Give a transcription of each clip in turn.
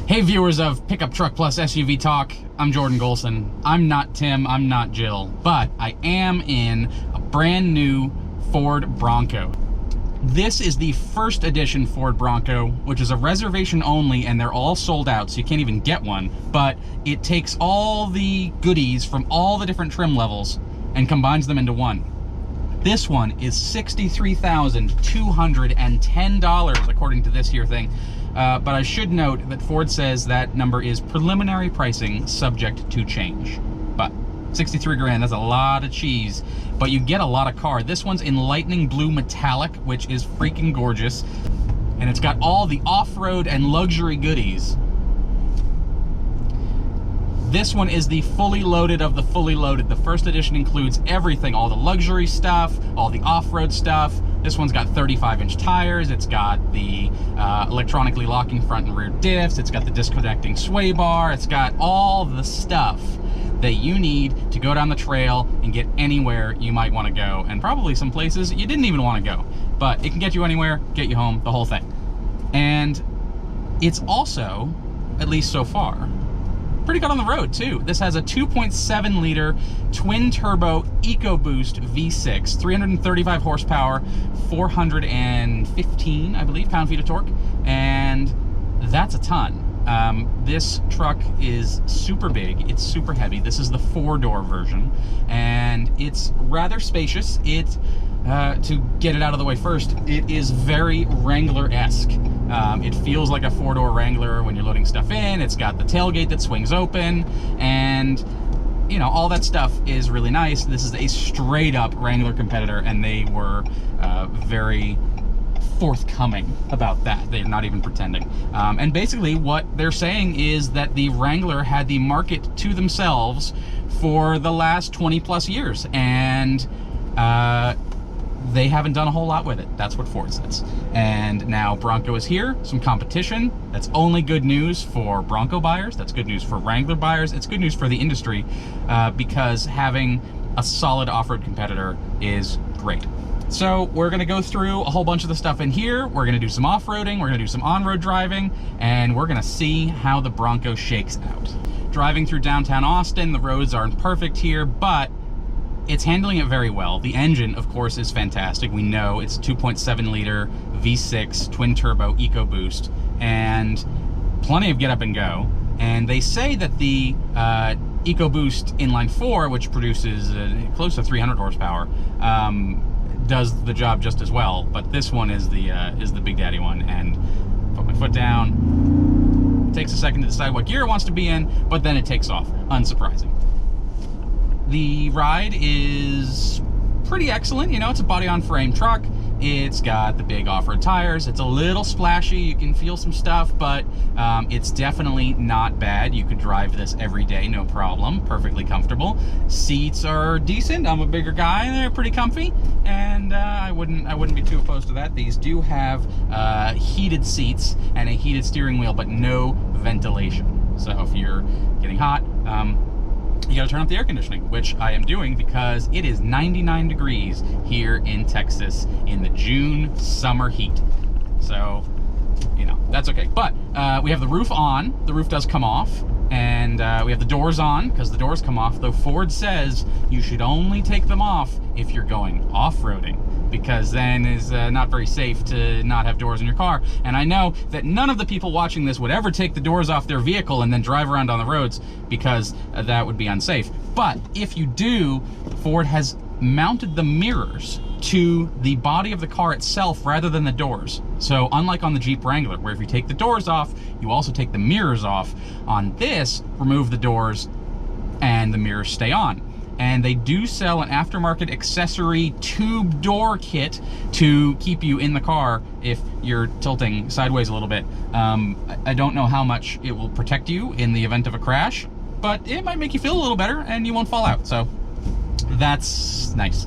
Hey viewers of Pickup Truck Plus SUV Talk, I'm Jordan Golson. I'm not Tim, I'm not Jill, but I am in a brand new Ford Bronco. This is the first edition Ford Bronco, which is a reservation only, and they're all sold out, so you can't even get one, but it takes all the goodies from all the different trim levels and combines them into one. This one is $63,210 according to this here thing. But I should note that Ford says that number is preliminary pricing subject to change. But 63 grand, that's a lot of cheese, but you get a lot of car. This one's in lightning blue metallic, which is freaking gorgeous. And it's got all the off-road and luxury goodies. This one is the fully loaded of the fully loaded. The first edition includes everything, all the luxury stuff, all the off-road stuff. This one's got 35-inch tires. It's got the electronically locking front and rear diffs. It's got the disconnecting sway bar. It's got all the stuff that you need to go down the trail and get anywhere you might want to go, and probably some places you didn't even want to go. But it can get you anywhere, get you home, the whole thing. And it's also, at least so far, pretty good on the road too. This has a 2.7 liter twin turbo EcoBoost V6, 335 horsepower, 415, I believe, pound-feet of torque, and that's a ton. This truck is super big, it's super heavy. This is the 4-door version, and it's rather spacious. To get it out of the way first, it is very Wrangler-esque. It feels like a 4-door Wrangler when you're loading stuff in. It's got the tailgate that swings open, and you know, all that stuff is really nice. This is a straight-up Wrangler competitor, and they were very forthcoming about that. They're not even pretending. And basically what they're saying is that the Wrangler had the market to themselves for the last 20 plus years, and they haven't done a whole lot with it. That's what Ford says. And now Bronco is here, some competition. That's only good news for Bronco buyers. That's good news for Wrangler buyers. It's good news for the industry because having a solid off-road competitor is great. So we're gonna go through a whole bunch of the stuff in here. We're gonna do some off-roading, we're gonna do some on-road driving, and we're gonna see how the Bronco shakes out. Driving through downtown Austin, the roads aren't perfect here, but it's handling it very well. The engine, of course, is fantastic. We know it's a 2.7 liter V6 twin turbo EcoBoost, and plenty of get up and go. And they say that the EcoBoost inline 4, which produces close to 300 horsepower, does the job just as well. But this one is the big daddy one. And put my foot down. It takes a second to decide what gear it wants to be in, but then it takes off. Unsurprising. The ride is pretty excellent. You know, it's a body-on-frame truck. It's got the big off-road tires. It's a little splashy. You can feel some stuff, but it's definitely not bad. You could drive this every day, no problem. Perfectly comfortable. Seats are decent. I'm a bigger guy, and they're pretty comfy. And I wouldn't be too opposed to that. These do have heated seats and a heated steering wheel, but no ventilation. So if you're getting hot, you gotta turn up the air conditioning, which I am doing because it is 99 degrees here in Texas in the June summer heat. So, you know, that's okay. But we have the roof on. The roof does come off. And we have the doors on because the doors come off, though Ford says you should only take them off if you're going off-roading, because then it's not very safe to not have doors in your car. And I know that none of the people watching this would ever take the doors off their vehicle and then drive around on the roads, because that would be unsafe. But if you do, Ford has mounted the mirrors to the body of the car itself rather than the doors. So unlike on the Jeep Wrangler, where if you take the doors off, you also take the mirrors off, on this, remove the doors and the mirrors stay on. And they do sell an aftermarket accessory tube door kit to keep you in the car if you're tilting sideways a little bit. I don't know how much it will protect you in the event of a crash, but it might make you feel a little better and you won't fall out. So that's nice.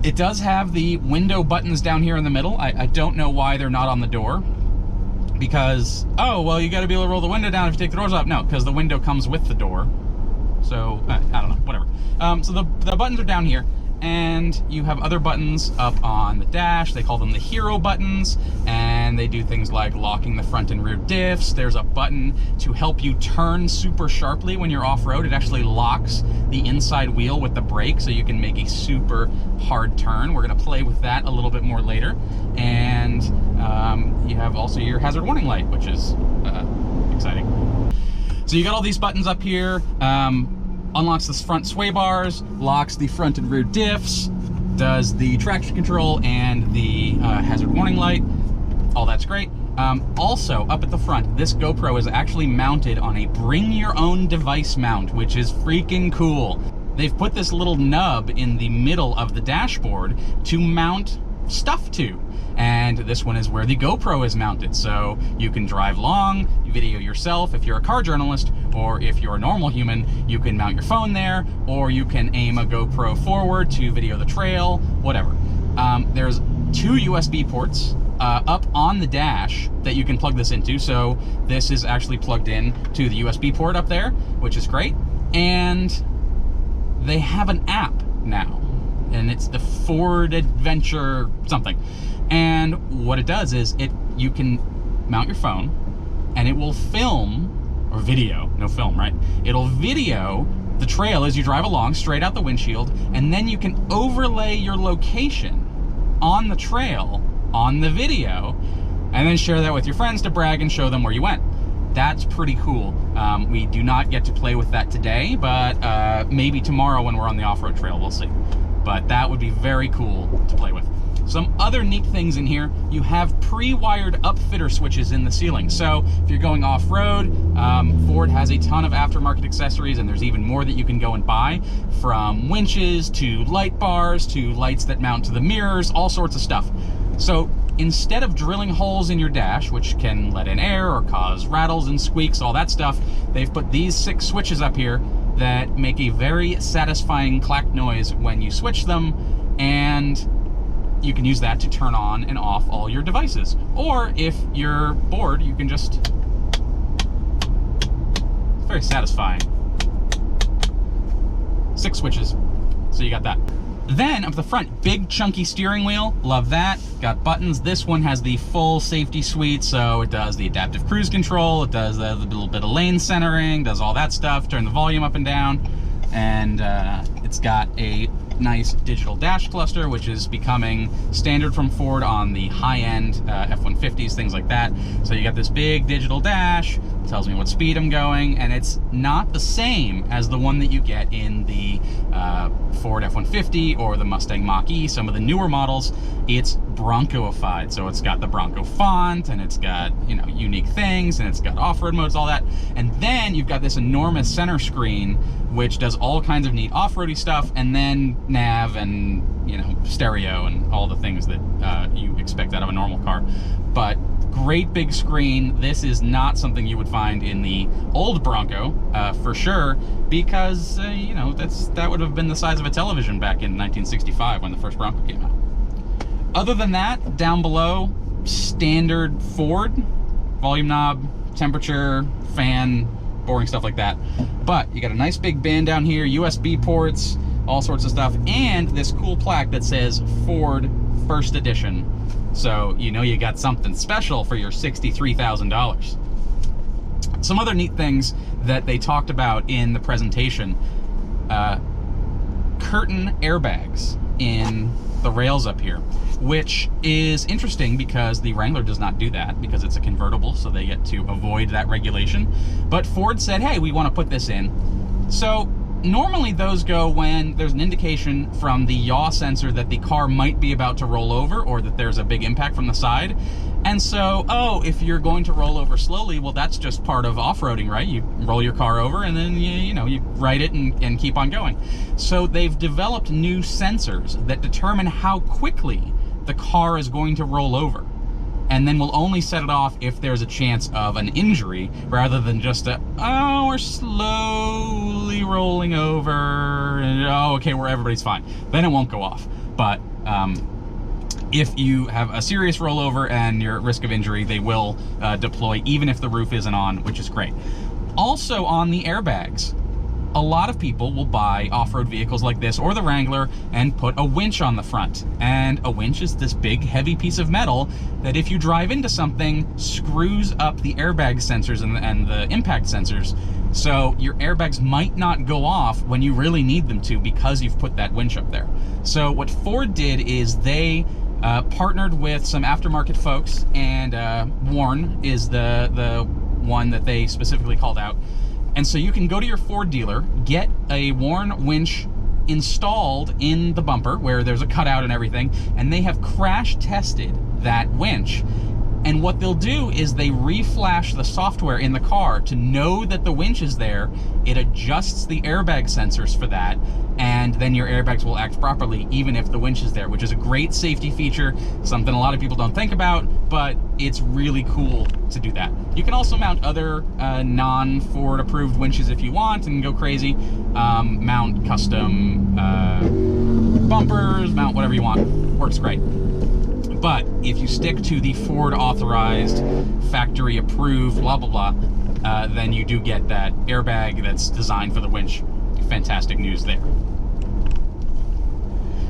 It does have the window buttons down here in the middle. I don't know why they're not on the door, because, oh, well, you got to be able to roll the window down if you take the doors off. No, because the window comes with the door. So, I don't know, whatever. So the buttons are down here, and you have other buttons up on the dash. They call them the hero buttons, and they do things like locking the front and rear diffs. There's a button to help you turn super sharply when you're off-road. It actually locks the inside wheel with the brake so you can make a super hard turn. We're gonna play with that a little bit more later. And you have also your hazard warning light, which is exciting. So you got all these buttons up here. Unlocks the front sway bars, locks the front and rear diffs, does the traction control and the hazard warning light. All that's great. Also, up at the front, this GoPro is actually mounted on a bring your own device mount, which is freaking cool. They've put this little nub in the middle of the dashboard to mount stuff to. And this one is where the GoPro is mounted. So you can drive along, video yourself if you're a car journalist, or if you're a normal human, you can mount your phone there, or you can aim a GoPro forward to video the trail, whatever. There's 2 USB ports up on the dash that you can plug this into. So this is actually plugged in to the USB port up there, which is great. And they have an app now, and it's the Ford Adventure something. And what it does is you can mount your phone and it will film, or video, no film, right? It'll video the trail as you drive along straight out the windshield, and then you can overlay your location on the trail on the video, and then share that with your friends to brag and show them where you went. That's pretty cool. We do not get to play with that today, but maybe tomorrow when we're on the off-road trail, we'll see. But that would be very cool to play with. Some other neat things in here, you have pre-wired upfitter switches in the ceiling. So if you're going off-road, Ford has a ton of aftermarket accessories, and there's even more that you can go and buy, from winches to light bars to lights that mount to the mirrors, all sorts of stuff. So instead of drilling holes in your dash, which can let in air or cause rattles and squeaks, all that stuff, they've put these 6 switches up here that make a very satisfying clack noise when you switch them, and you can use that to turn on and off all your devices. Or if you're bored, you can just... It's very satisfying. 6 switches. So you got that. Then up the front, big chunky steering wheel, love that. Got buttons. This one has the full safety suite, so it does the adaptive cruise control, it does the little bit of lane centering, does all that stuff, turn the volume up and down, and it's got a nice digital dash cluster, which is becoming standard from Ford on the high-end F-150s, things like that. So you got this big digital dash, tells me what speed I'm going, and it's not the same as the one that you get in the Ford F-150 or the Mustang Mach-E, some of the newer models. It's Broncoified, so it's got the Bronco font, and it's got, you know, unique things, and it's got off-road modes, all that. And then you've got this enormous center screen, which does all kinds of neat off-roady stuff, and then nav and, you know, stereo and all the things that you expect out of a normal car. But great big screen. This is not something you would find in the old Bronco, for sure, because, you know, that would have been the size of a television back in 1965 when the first Bronco came out. Other than that, down below, standard Ford, volume knob, temperature, fan, boring stuff like that. But you got a nice big band down here, USB ports, all sorts of stuff, and this cool plaque that says Ford First Edition. So you know you got something special for your $63,000. Some other neat things that they talked about in the presentation, curtain airbags in the rails up here, which is interesting because the Wrangler does not do that because it's a convertible, so they get to avoid that regulation. But Ford said, hey, we want to put this in. So normally those go when there's an indication from the yaw sensor that the car might be about to roll over or that there's a big impact from the side. And so, oh, if you're going to roll over slowly, well, that's just part of off-roading, right? You roll your car over and then you ride it and keep on going. So they've developed new sensors that determine how quickly the car is going to roll over, and then we'll only set it off if there's a chance of an injury, rather than just we're slowly rolling over, and okay, where everybody's fine. Then it won't go off. But if you have a serious rollover and you're at risk of injury, they will deploy even if the roof isn't on, which is great. Also on the airbags, a lot of people will buy off-road vehicles like this or the Wrangler and put a winch on the front. And a winch is this big, heavy piece of metal that if you drive into something, screws up the airbag sensors and the impact sensors. So your airbags might not go off when you really need them to because you've put that winch up there. So what Ford did is they partnered with some aftermarket folks, and Warn is the one that they specifically called out. And so you can go to your Ford dealer, get a Warn winch installed in the bumper where there's a cutout and everything, and they have crash tested that winch. And what they'll do is they reflash the software in the car to know that the winch is there. It adjusts the airbag sensors for that, and then your airbags will act properly even if the winch is there, which is a great safety feature, something a lot of people don't think about, but it's really cool to do that. You can also mount other non-Ford approved winches if you want and go crazy. Mount custom bumpers, mount whatever you want, works great. But if you stick to the Ford authorized, factory approved, blah, blah, blah, then you do get that airbag that's designed for the winch. Fantastic news there.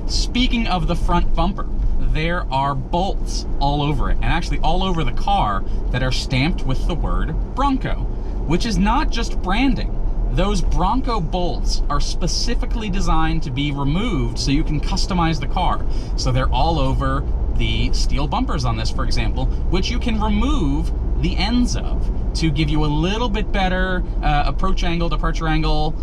Speaking of the front bumper, there are bolts all over it, and actually all over the car, that are stamped with the word Bronco, which is not just branding. Those Bronco bolts are specifically designed to be removed so you can customize the car. So they're all over the steel bumpers on this, for example, which you can remove the ends of to give you a little bit better approach angle, departure angle,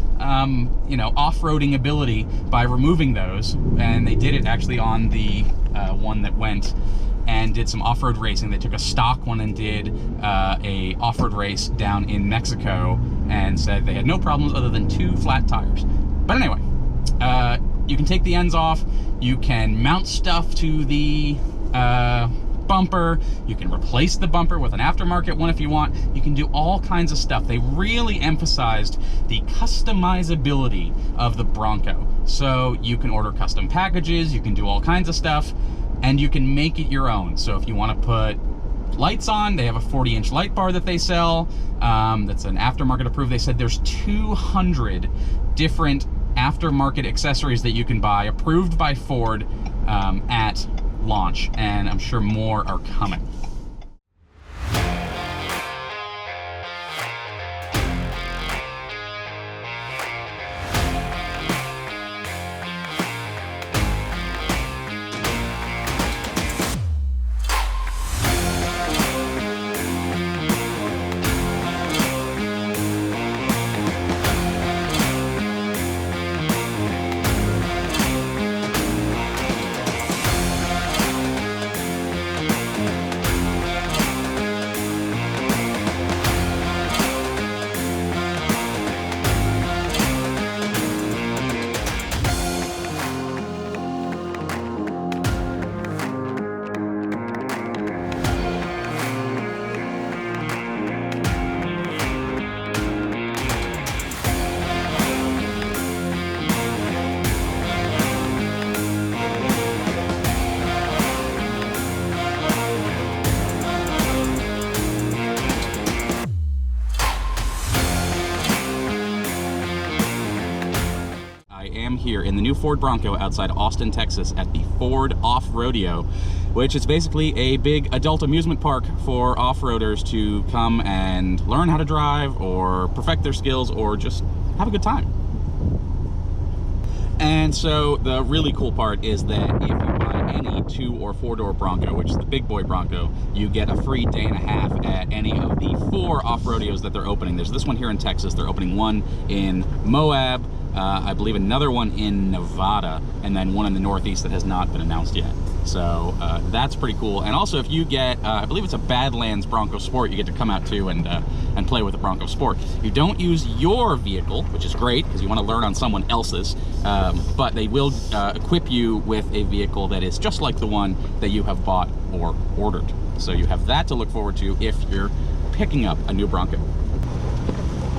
you know, off-roading ability by removing those. And they did it actually on the one that went and did some off-road racing. They took a stock one and did a off-road race down in Mexico and said they had no problems other than 2 flat tires. But anyway, you can take the ends off, you can mount stuff to the bumper, you can replace the bumper with an aftermarket one if you want, you can do all kinds of stuff. They really emphasized the customizability of the Bronco. So you can order custom packages, you can do all kinds of stuff, and you can make it your own. So if you want to put lights on, they have a 40-inch light bar that they sell, that's an aftermarket approved. They said there's 200 different aftermarket accessories that you can buy approved by Ford at launch, and I'm sure more are coming. Here in the new Ford Bronco outside Austin, Texas at the Ford Off-Rodeo, which is basically a big adult amusement park for off-roaders to come and learn how to drive or perfect their skills or just have a good time. And so the really cool part is that if you buy any 2- or 4-door Bronco, which is the big boy Bronco, you get a free day and a half at any of the 4 off-rodeos that they're opening. There's this one here in Texas, they're opening one in Moab, I believe another one in Nevada, and then one in the Northeast that has not been announced yet. So that's pretty cool. And also, if you get, I believe it's a Badlands Bronco Sport, you get to come out too and play with a Bronco Sport. You don't use your vehicle, which is great because you want to learn on someone else's, but they will equip you with a vehicle that is just like the one that you have bought or ordered. So you have that to look forward to if you're picking up a new Bronco.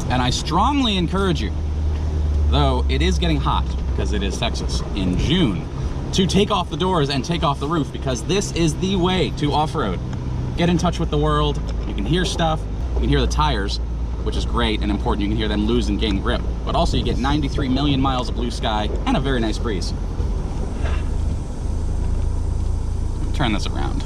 And I strongly encourage you, though it is getting hot because it is Texas in June, to take off the doors and take off the roof, because this is the way to off-road. Get in touch with the world, you can hear stuff, you can hear the tires, which is great and important. You can hear them lose and gain grip. But also you get 93 million miles of blue sky and a very nice breeze. Turn this around.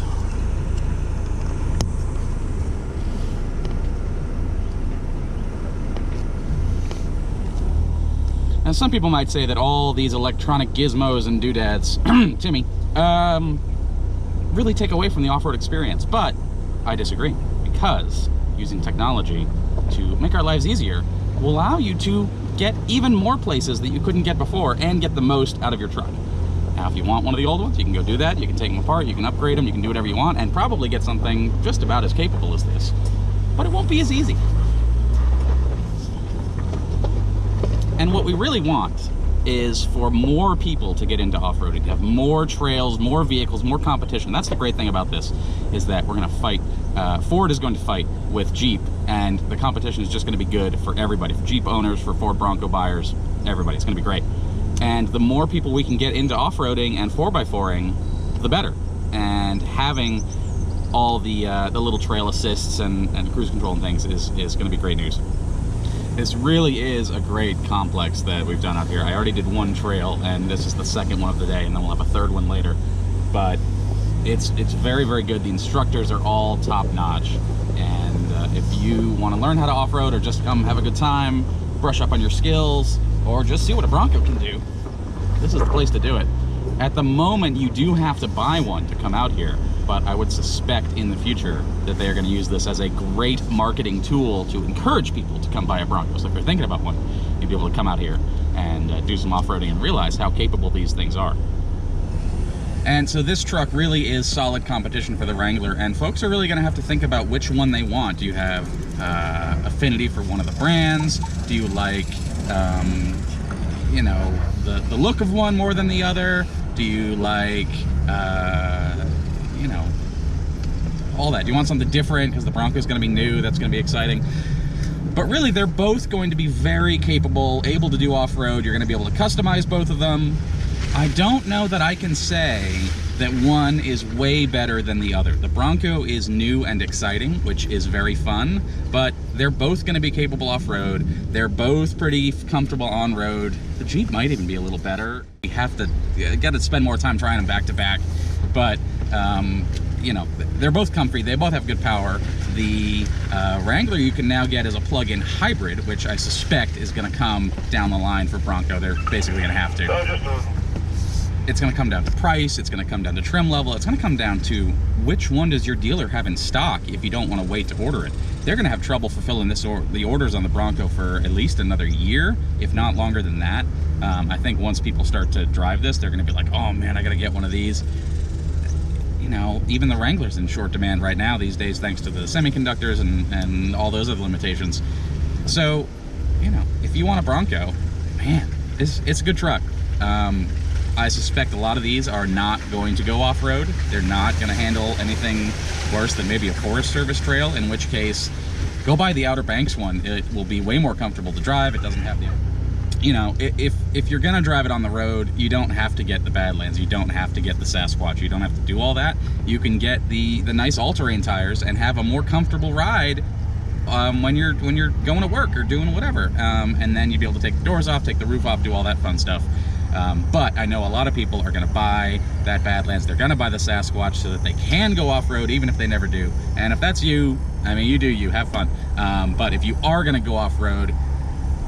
Now, some people might say that all these electronic gizmos and doodads, Timmy, really take away from the off-road experience, but I disagree, because using technology to make our lives easier will allow you to get even more places that you couldn't get before and get the most out of your truck. Now, if you want one of the old ones, you can go do that. You can take them apart, you can upgrade them, you can do whatever you want, and probably get something just about as capable as this. But it won't be as easy. And what we really want is for more people to get into off-roading, to have more trails, more vehicles, more competition. That's the great thing about this, is that we're going to fight. Ford is going to fight with Jeep, and the competition is just going to be good for everybody, for Jeep owners, for Ford Bronco buyers, everybody. It's going to be great. And the more people we can get into off-roading and 4x4ing, the better. And having all the little trail assists and cruise control and things is going to be great news. This really is a great complex that we've done out here. I already did one trail, and this is the second one of the day, and then we'll have a third one later. But it's very, very good. The instructors are all top-notch, and if you want to learn how to off-road or just come have a good time, brush up on your skills, or just see what a Bronco can do, this is the place to do it. At the moment, you do have to buy one to come out here, but I would suspect in the future that they are going to use this as a great marketing tool to encourage people to come buy a Bronco. So if you're thinking about one, you'll be able to come out here and do some off-roading and realize how capable these things are. And so this truck really is solid competition for the Wrangler, and folks are really going to have to think about which one they want. Do you have affinity for one of the brands? Do you like, you know, the look of one more than the other? Do you like, you know, all that? Do you want something different because the Bronco is going to be new? That's going to be exciting. But really, they're both going to be very capable, able to do off-road. You're going to be able to customize both of them. I don't know that I can say that one is way better than the other. The Bronco is new and exciting, which is very fun, but they're both going to be capable off-road. They're both pretty comfortable on-road. The Jeep might even be a little better. You have to, got to spend more time trying them back to back, but you know, they're both comfy. They both have good power. The Wrangler you can now get as a plug-in hybrid, which I suspect is going to come down the line for Bronco. They're basically going to have to. It's going to come down to price, it's going to come down to trim level, it's going to come down to which one does your dealer have in stock if you don't want to wait to order it. They're going to have trouble fulfilling the orders on the Bronco for at least another year, if not longer than that. I think once people start to drive this, they're going to be like, oh man, I got to get one of these. You know, even the Wrangler's in short demand right now these days, thanks to the semiconductors and all those other limitations. So, you know, if you want a Bronco, man, it's a good truck. I suspect a lot of these are not going to go off-road. They're not going to handle anything worse than maybe a Forest Service trail, in which case, go buy the Outer Banks one. It will be way more comfortable to drive. It doesn't have the, you know, if you're going to drive it on the road, you don't have to get the Badlands. You don't have to get the Sasquatch. You don't have to do all that. You can get the nice all-terrain tires and have a more comfortable ride when you're going to work or doing whatever. And then you'd be able to take the doors off, take the roof off, do all that fun stuff. But I know a lot of people are going to buy that Badlands. They're going to buy the Sasquatch so that they can go off-road even if they never do. And if that's you, I mean, you do you, have fun. But if you are going to go off-road,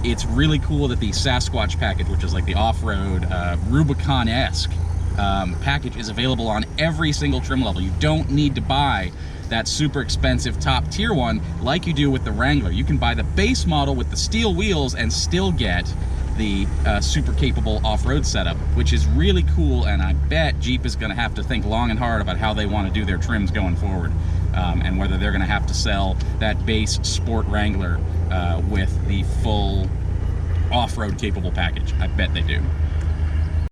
it's really cool that the Sasquatch package, which is like the off-road Rubicon-esque package, is available on every single trim level. You don't need to buy that super expensive top tier one like you do with the Wrangler. You can buy the base model with the steel wheels and still get the super capable off-road setup, which is really cool, and I bet Jeep is going to have to think long and hard about how they want to do their trims going forward, and whether they're going to have to sell that base Sport Wrangler with the full off-road capable package. I bet they do.